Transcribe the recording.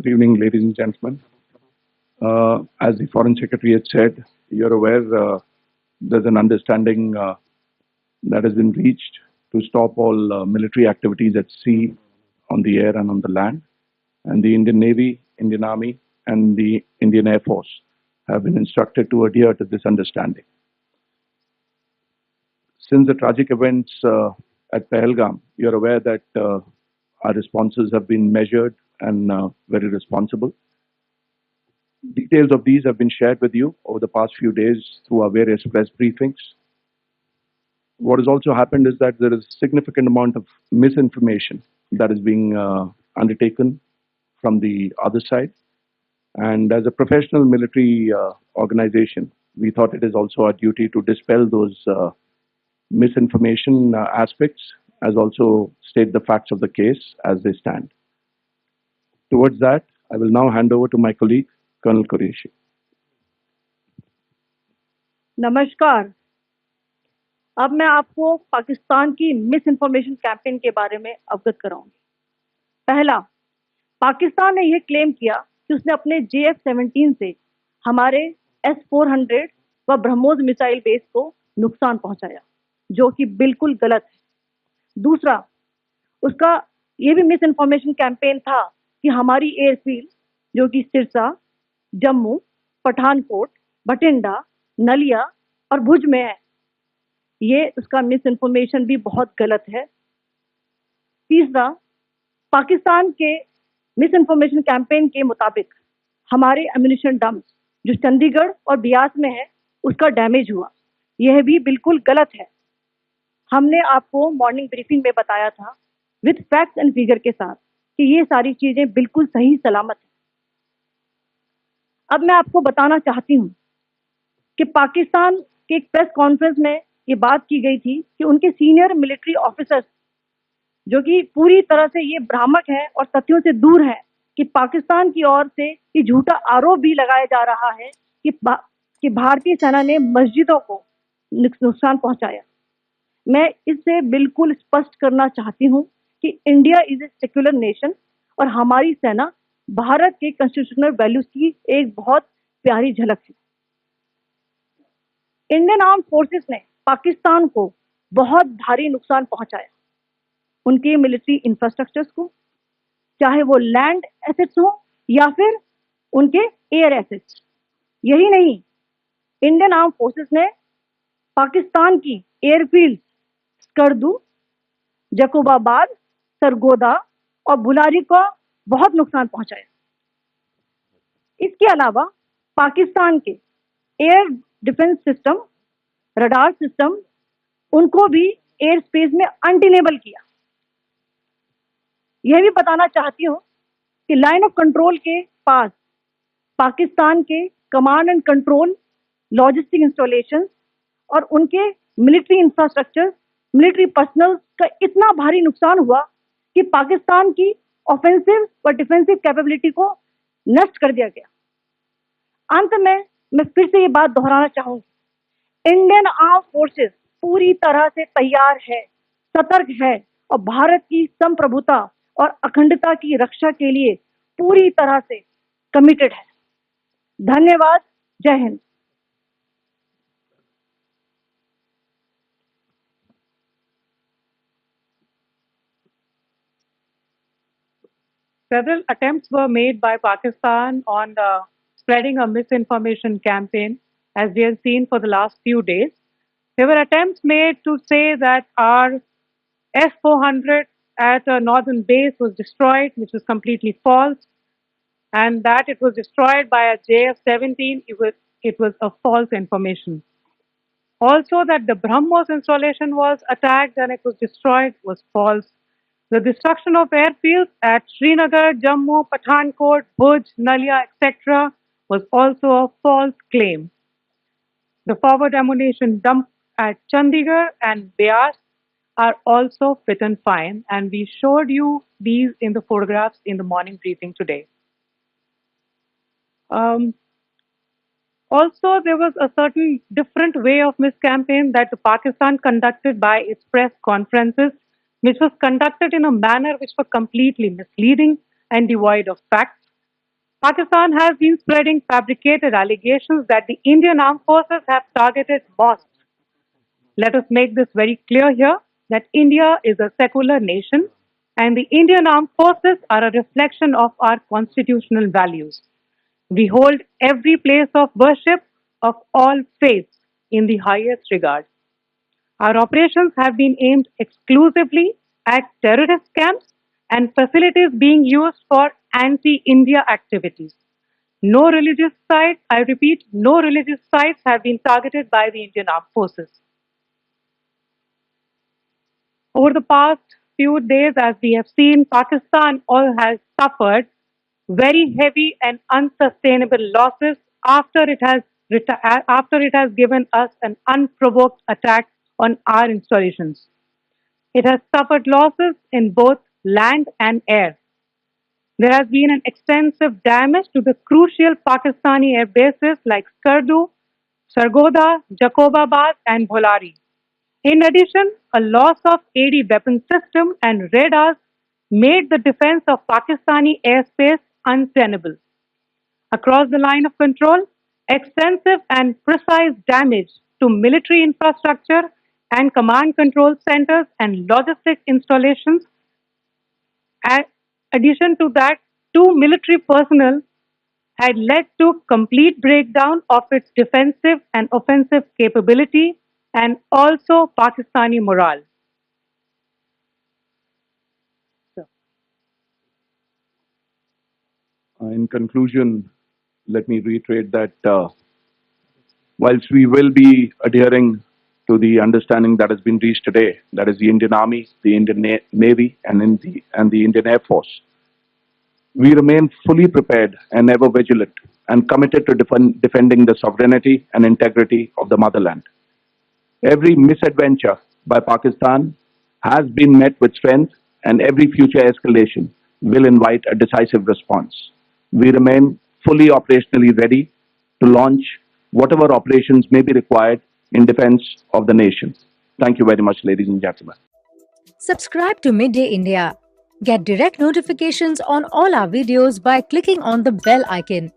Good evening, ladies and gentlemen. As the Foreign Secretary had said, you're aware there's an understanding that has been reached to stop all military activities at sea, on the air, and on the land. And the Indian Navy, Indian Army, and the Indian Air Force have been instructed to adhere to this understanding. Since the tragic events at Pahalgam, you're aware that our responses have been measured and very responsible. Details of these have been shared with you over the past few days through our various press briefings. What has also happened is that there is a significant amount of misinformation that is being undertaken from the other side. And as a professional military organization, we thought it is also our duty to dispel those misinformation aspects, as also state the facts of the case as they stand. Towards that, I will now hand over to my colleague, Colonel Qureshi. नमस्कार। अब मैं आपको पाकिस्तान की miss information campaign के बारे में अवगत कराऊंगी। पहला, पाकिस्तान ने यह क्लेम किया कि उसने अपने JF-17 से हमारे S-400 व ब्रह्मोस मिसाइल बेस को नुकसान पहुंचाया, जो कि बिल्कुल गलत है। दूसरा, उसका ये भी मिस इन्फॉर्मेशन कैंपेन था कि हमारी एयरफील्ड जो कि सिरसा, जम्मू, पठानकोट, बठिंडा, नलिया और भुज में है, ये उसका मिस इन्फॉर्मेशन भी बहुत गलत है। तीसरा, पाकिस्तान के मिस इन्फॉर्मेशन कैंपेन के मुताबिक हमारे एम्यूनिशन डंप्स जो चंडीगढ़ और बियास में है उसका डैमेज हुआ, यह भी बिल्कुल गलत है। हमने आपको मॉर्निंग ब्रीफिंग में बताया था विद फैक्ट्स एंड फिगर के साथ कि ये सारी चीजें बिल्कुल सही सलामत है। अब मैं आपको बताना चाहती हूँ कि पाकिस्तान के एक प्रेस कॉन्फ्रेंस में ये बात की गई थी कि उनके सीनियर मिलिट्री ऑफिसर्स जो कि पूरी तरह से ये भ्रामक है और तथ्यों से दूर है कि पाकिस्तान की ओर से ये झूठा आरोप भी लगाया जा रहा है कि भारतीय सेना ने मस्जिदों को नुकसान पहुंचाया। मैं इससे बिल्कुल स्पष्ट करना चाहती हूं कि India is a secular nation और हमारी सेना भारत के कॉन्स्टिट्यूशनल वैल्यूज की एक बहुत प्यारी झलक है। इंडियन आर्म फोर्सेस ने पाकिस्तान को बहुत भारी नुकसान पहुंचाया, उनके मिलिट्री इंफ्रास्ट्रक्चर्स को, चाहे वो लैंड एसेट्स हो या फिर उनके एयर एसेट्स। यही नहीं, इंडियन आर्म फोर्सेस ने पाकिस्तान की एयरफील्ड स्कर्दू, जकोबाबाद, सरगोदा और बुलारी को बहुत नुकसान पहुंचाया। इसके अलावा पाकिस्तान के air defence system, radar system, उनको भी एयर स्पेस में अनडिनेबल किया। यह भी बताना चाहती हूँ कि लाइन ऑफ कंट्रोल के पास पाकिस्तान के command and control, logistic installation और उनके मिलिट्री इंफ्रास्ट्रक्चर, मिलिट्री पर्सनल का इतना भारी नुकसान हुआ कि पाकिस्तान की ऑफेंसिव व डिफेंसिव कैपेबिलिटी को नष्ट कर दिया गया। अंत में मैं फिर से ये बात दोहराना चाहूंगी, इंडियन आर्म फोर्सेस पूरी तरह से तैयार है, सतर्क है और भारत की संप्रभुता और अखंडता की रक्षा के लिए पूरी तरह से कमिटेड है। धन्यवाद। जय Hind. Several attempts were made by Pakistan on spreading a misinformation campaign, as we have seen for the last few days. There were attempts made to say that our S-400 at a northern base was destroyed, which was completely false, and that it was destroyed by a JF-17, it was a false information. Also, that the BrahMos installation was attacked and it was destroyed was false. The destruction of airfields at Srinagar, Jammu, Pathankot, Bhuj, Nalia, etc. was also a false claim. The forward ammunition dump at Chandigarh and Beas are also fit and fine, and we showed you these in the photographs in the morning briefing today. Also, there was a certain different way of miscampaign that Pakistan conducted by its press conferences, which was conducted in a manner which was completely misleading and devoid of facts. Pakistan has been spreading fabricated allegations that the Indian armed forces have targeted mosques. Let us make this very clear here that India is a secular nation and the Indian armed forces are a reflection of our constitutional values. We hold every place of worship of all faiths in the highest regard. Our operations have been aimed exclusively at terrorist camps and facilities being used for anti-India activities. No religious sites, I repeat, no religious sites have been targeted by the Indian armed forces. Over the past few days, as we have seen, Pakistan all has suffered very heavy and unsustainable losses after it has given us an unprovoked attack on our installations. It has suffered losses in both land and air. There has been an extensive damage to the crucial Pakistani air bases like Skardu, Sargodha, Jacobabad, and Bholari. In addition, a loss of AD weapon system and radars made the defense of Pakistani airspace untenable. Across the line of control, extensive and precise damage to military infrastructure and command control centers and logistic installations. In addition to that, two military personnel had led to complete breakdown of its defensive and offensive capability and also Pakistani morale. In conclusion, let me reiterate that whilst we will be adhering to the understanding that has been reached today, that is the Indian Army, the Indian Navy, and the Indian Air Force, we remain fully prepared and ever vigilant and committed to defending the sovereignty and integrity of the motherland. Every misadventure by Pakistan has been met with strength, and every future escalation will invite a decisive response. We remain fully operationally ready to launch whatever operations may be required in defense of the nation. Thank you very much, ladies and gentlemen. Subscribe to Midday India. Get direct notifications on all our videos by clicking on the bell icon.